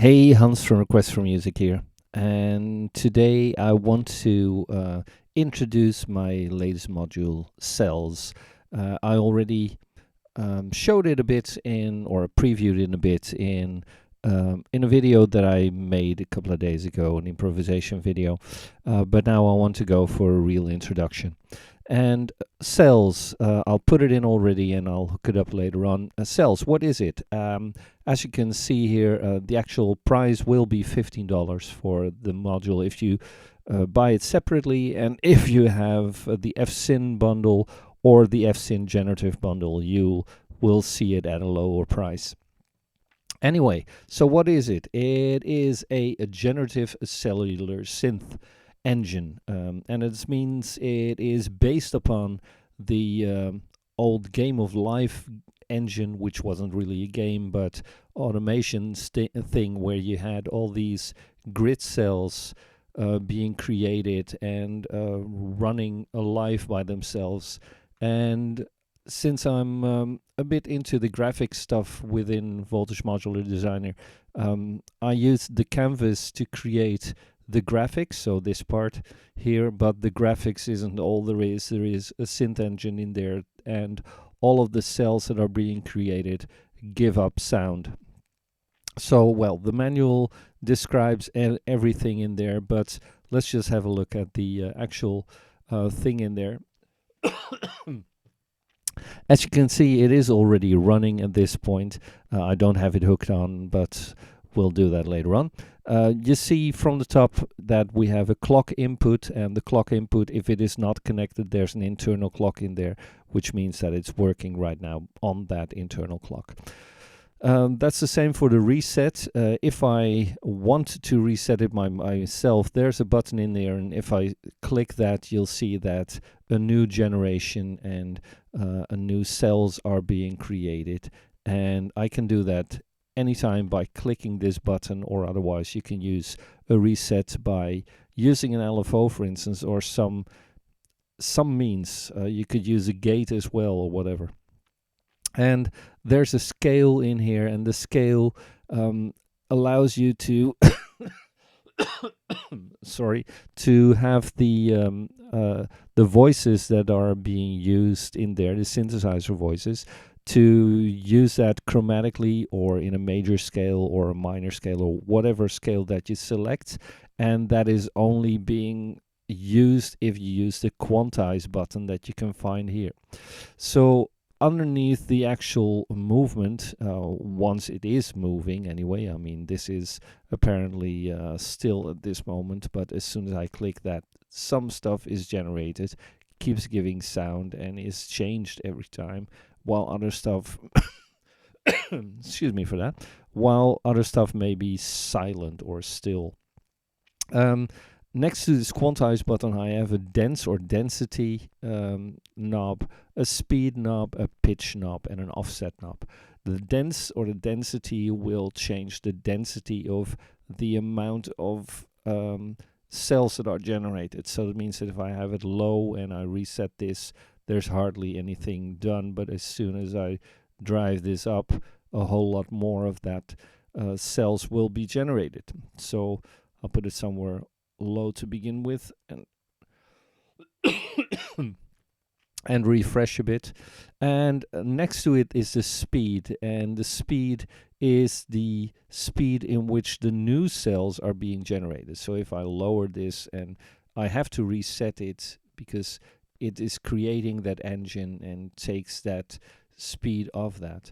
Hey, Hans from Request for Music here, and today I want to introduce my latest module, Cells. I already showed it a bit in, or previewed it a bit in a video that I made a couple of days ago, an improvisation video, but now I want to go for a real introduction. And cells, I'll put it in already and I'll hook it up later on. Cells, what is it? As you can see here, the actual price will be $15 for the module if you buy it separately, and if you have the FSyn bundle or the FSyn generative bundle, you will see it at a lower price. Anyway, so what is it? It is a generative cellular synth engine, and it means it is based upon the old Game of Life engine, which wasn't really a game but automation thing where you had all these grid cells being created and running alive by themselves. And since I'm a bit into the graphic stuff within VoltageModular Designer, I used the canvas to create the graphics, so this part here, but the graphics isn't all there is. There is a synth engine in there, and all of the cells that are being created give up sound. So, well, the manual describes everything in there, but let's just have a look at the actual thing in there. As you can see, it is already running at this point. I don't have it hooked on, but we'll do that later on. You see from the top that we have a clock input, and the clock input, if it is not connected, there's an internal clock in there, which means that it's working right now on that internal clock. That's the same for the reset. If I want to reset it myself, there's a button in there, and if I click that, you'll see that a new generation and a new cells are being created, and I can do that anytime by clicking this button, or otherwise you can use a reset by using an LFO, for instance, or some means. You could use a gate as well, or whatever. And there's a scale in here, and the scale allows you to sorry, to have the voices that are being used in there, the synthesizer voices, to use that chromatically or in a major scale or a minor scale or whatever scale that you select, and that is only being used if you use the quantize button that you can find here. So underneath the actual movement, once it is moving anyway, I mean, this is apparently still at this moment, but as soon as I click that, some stuff is generated, keeps giving sound, and is changed every time, while other stuff excuse me for that, while other stuff may be silent or still. Next to this quantize button, I have a dense or density knob, a speed knob, a pitch knob, and an offset knob. The dense or the density will change the density of the amount of cells that are generated. So that means that if I have it low and I reset this, there's hardly anything done. But as soon as I drive this up, a whole lot more of that cells will be generated. So I'll put it somewhere low to begin with, and and refresh a bit. And next to it is the speed, and the speed is the speed in which the new cells are being generated. So if I lower this, and I have to reset it because it is creating that engine and takes that speed of that.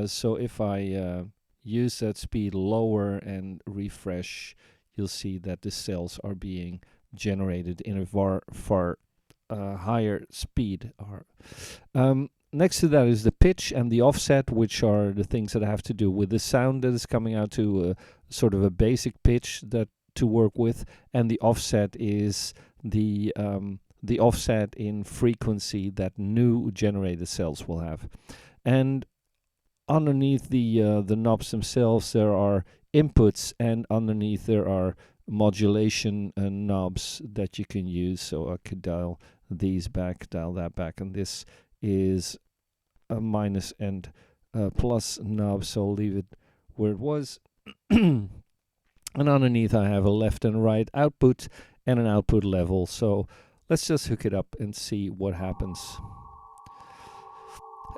So if I use that speed lower and refresh, you'll see that the cells are being generated in a far higher speed. Next to that is the pitch and the offset, which are the things that have to do with the sound that is coming out to sort of a basic pitch that to work with, and the offset is the offset in frequency that new generated cells will have. And underneath the knobs themselves, there are inputs, and underneath there are modulation knobs that you can use. So I could dial these back, dial that back, and this is a minus and plus knob, so I'll leave it where it was. And underneath I have a left and right output and an output level. So let's just hook it up and see what happens.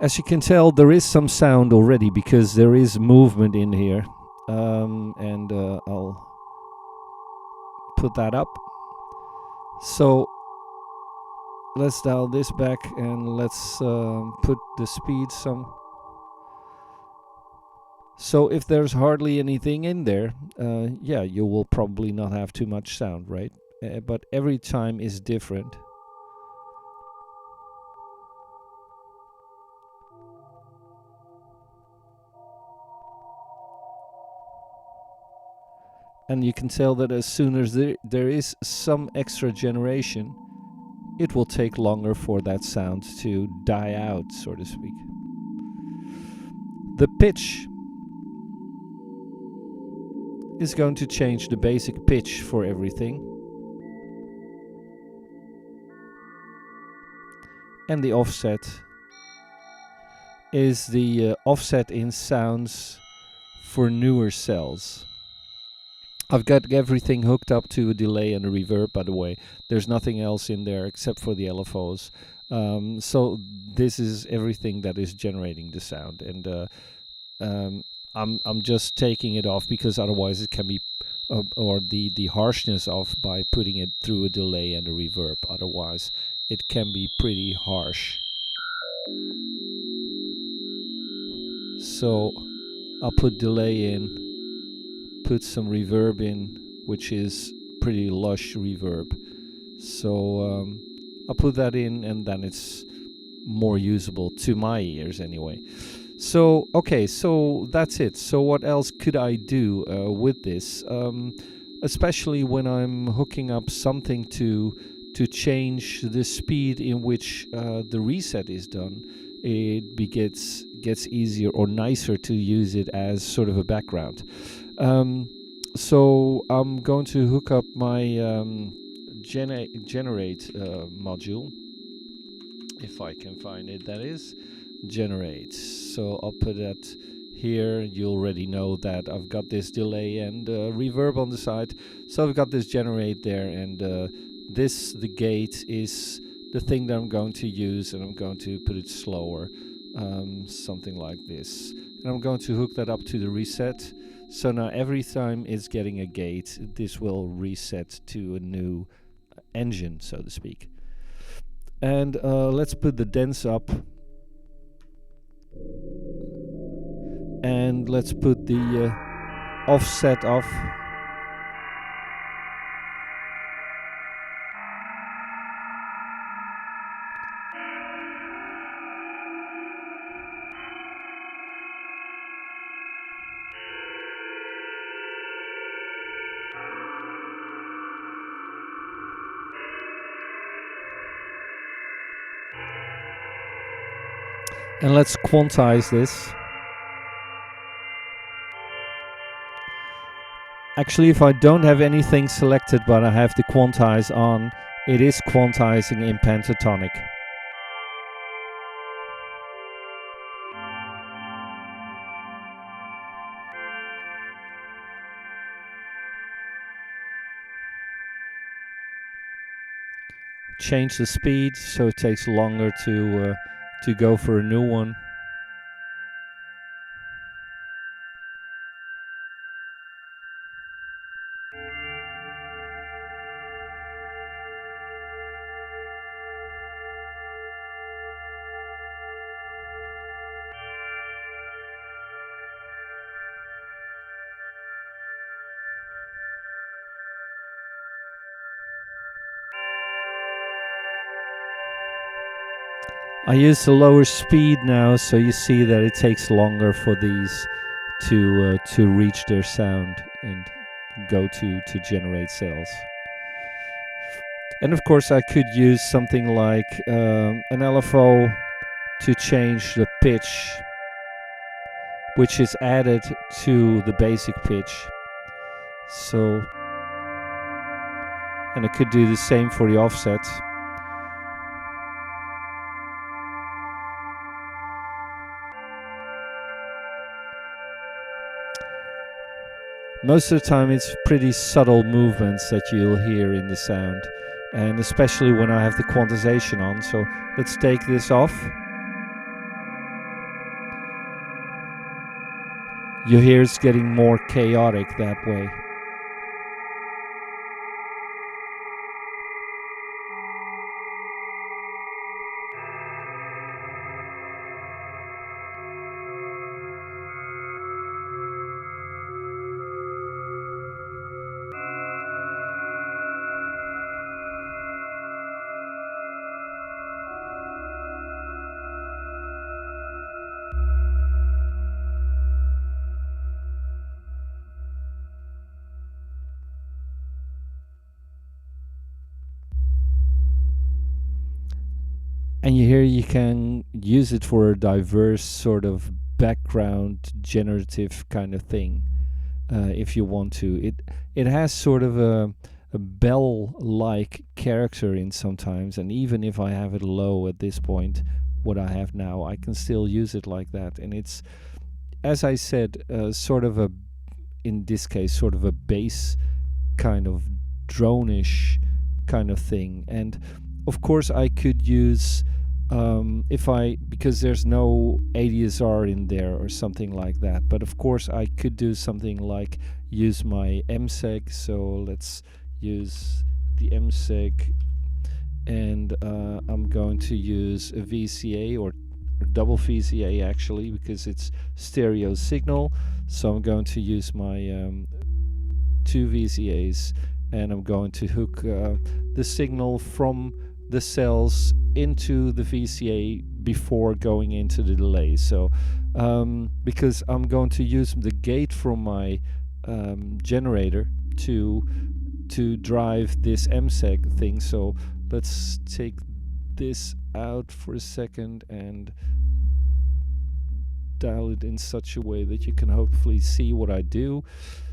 As you can tell, there is some sound already because there is movement in here. And I'll put that up. So let's dial this back and let's put the speed some. So if there's hardly anything in there, yeah, you will probably not have too much sound, right? But every time is different. And you can tell that as soon as there is some extra generation, it will take longer for that sound to die out, so to speak. The pitch is going to change the basic pitch for everything. And the offset is the offset in sounds for newer cells. I've got everything hooked up to a delay and a reverb, by the way. There's nothing else in there except for the LFOs. So this is everything that is generating the sound. And I'm just taking it off because otherwise it can be, or the harshness off by putting it through a delay and a reverb. Otherwise it can be pretty harsh. So I'll put delay in, put some reverb in, which is pretty lush reverb. So I'll put that in, and then it's more usable to my ears anyway. So okay, so that's it. So what else could I do with this? Especially when I'm hooking up something to change the speed in which the reset is done, it gets easier or nicer to use it as sort of a background. So I'm going to hook up my generate module, if I can find it, that is generate. So I'll put that here. You already know that I've got this delay and reverb on the side, so I've got this generate there, and the gate is the thing that I'm going to use, and I'm going to put it slower, something like this, and I'm going to hook that up to the reset. So now every time it's getting a gate, this will reset to a new engine, so to speak. And let's put the dents up. And let's put the offset off. And let's quantize this. Actually, if I don't have anything selected but I have the quantize on, it is quantizing in pentatonic. Change the speed so it takes longer to go for a new one. I use the lower speed now, so you see that it takes longer for these to reach their sound and go to generate cells. And of course I could use something like an LFO to change the pitch, which is added to the basic pitch. So, and I could do the same for the offset. Most of the time it's pretty subtle movements that you'll hear in the sound, and especially when I have the quantization on. So let's take this off. You hear it's getting more chaotic that way. And here you can use it for a diverse sort of background generative kind of thing, if you want to. It has sort of a bell-like character in sometimes, and even if I have it low at this point, what I have now, I can still use it like that. And it's, as I said, sort of in this case, sort of a bass kind of drone-ish kind of thing. And of course I could use, because there's no ADSR in there or something like that, but of course I could do something like use my MSEG. So let's use the MSEG, and I'm going to use a VCA or double VCA actually, because it's stereo signal. So I'm going to use my 2 VCAs, and I'm going to hook the signal from the cells into the VCA before going into the delay. So because I'm going to use the gate from my generator to drive this MSEG thing. So let's take this out for a second and dial it in such a way that you can hopefully see what I do.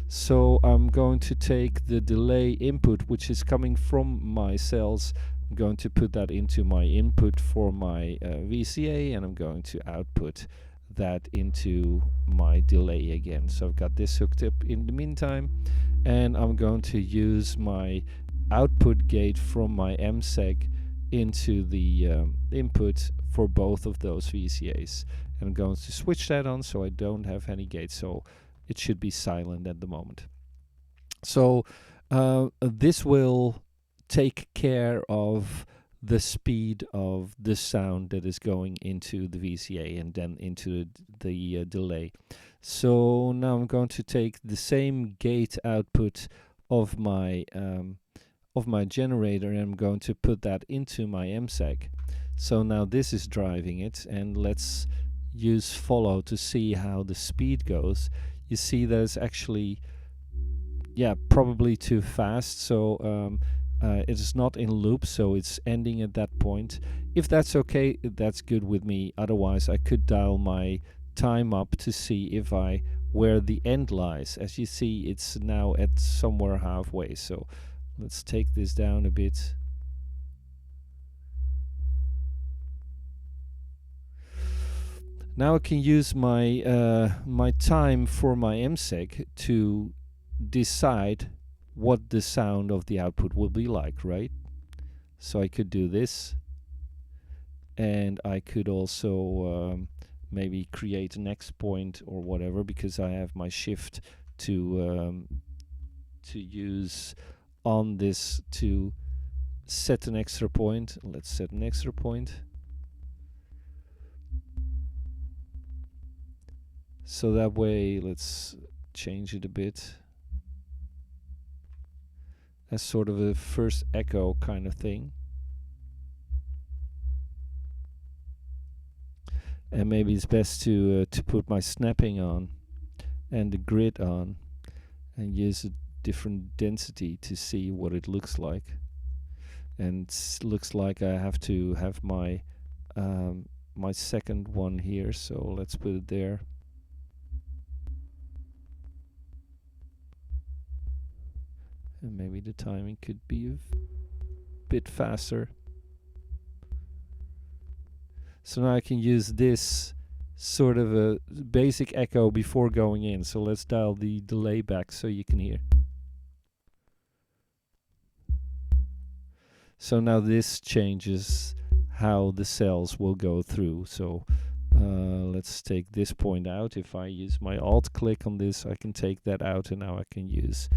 So I'm going to take the delay input, which is coming from my cells. I'm going to put that into my input for my VCA, and I'm going to output that into my delay again. So I've got this hooked up in the meantime, and I'm going to use my output gate from my MSEG into the input for both of those VCAs. And I'm going to switch that on so I don't have any gates, so it should be silent at the moment. So this will take care of the speed of the sound that is going into the VCA and then into the delay. So now I'm going to take the same gate output of my generator, and I'm going to put that into my MSEG. So now this is driving it, and let's use follow to see how the speed goes. You see that it's actually, probably too fast. So it is not in loop, so it's ending at that point. If that's okay, that's good with me. Otherwise, I could dial my time up to see where the end lies. As you see, it's now at somewhere halfway. So let's take this down a bit. Now I can use my my time for my MSEG to decide what the sound of the output will be like, right? So I could do this, and I could also maybe create an X point or whatever, because I have my shift to use on this to set an extra point. Let's set an extra point. So that way, let's change it a bit. As sort of a first echo kind of thing. And maybe it's best to put my snapping on and the grid on and use a different density to see what it looks like. And it looks like I have to have my my second one here, so let's put it there. And maybe the timing could be a bit faster. So now I can use this sort of a basic echo before going in. So let's dial the delay back so you can hear. So now this changes how the cells will go through. So let's take this point out. If I use my alt click on this, I can take that out, and now I can use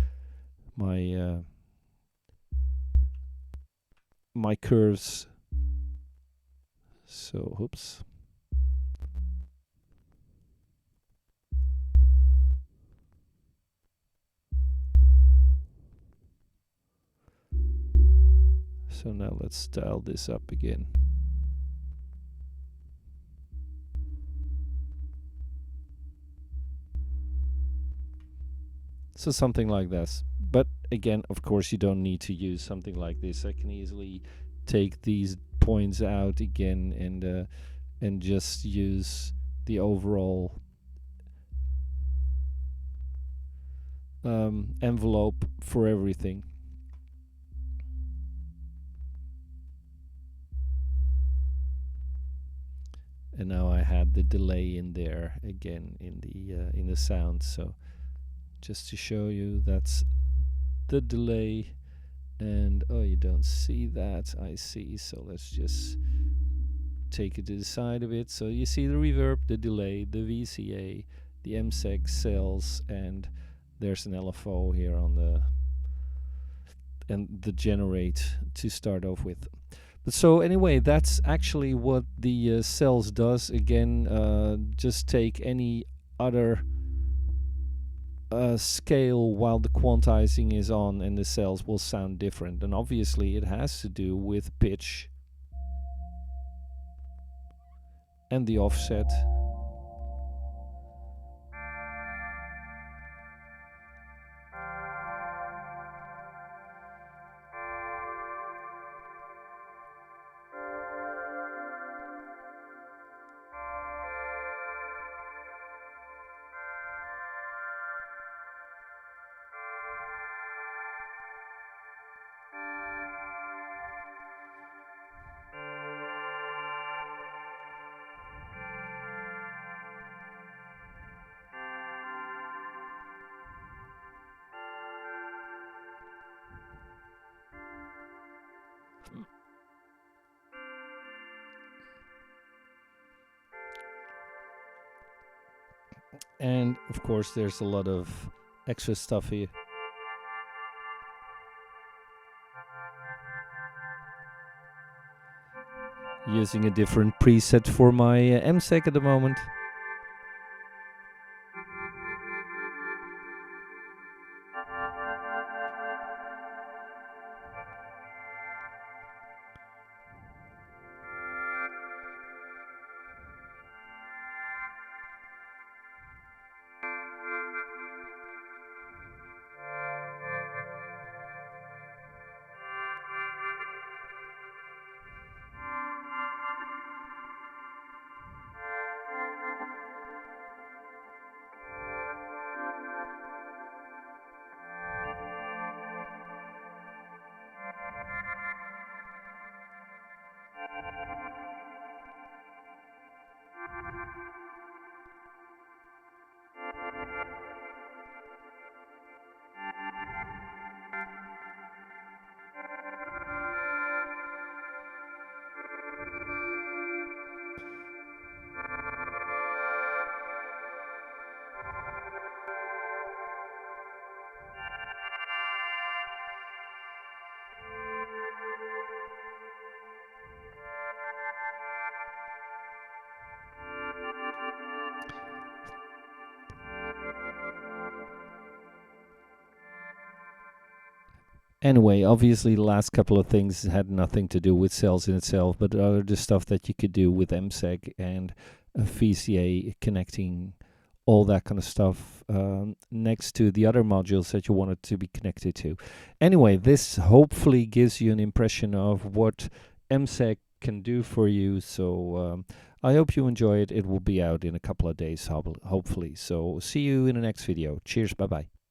my my curves. So oops. So now let's dial this up again. So something like this. But again, of course, you don't need to use something like this. I can easily take these points out again and just use the overall envelope for everything. And now I had the delay in there again in the sound. So just to show you, that's the delay. And oh, you don't see that. I see. So let's just take it to the side of it. So you see the reverb, the delay, the VCA, the MSEG cells, and there's an LFO here on the generate to start off with. But so anyway, that's actually what the cells does. Again, just take any other scale while the quantizing is on, and the cells will sound different. And obviously it has to do with pitch and the offset. And of course there's a lot of extra stuff here. Using a different preset for my MSEG at the moment. Anyway, obviously the last couple of things had nothing to do with cells in itself, but other the stuff that you could do with MSEG and VCA, connecting all that kind of stuff next to the other modules that you wanted to be connected to. Anyway, this hopefully gives you an impression of what MSEG can do for you. So I hope you enjoy it. It will be out in a couple of days, hopefully. So see you in the next video. Cheers. Bye-bye.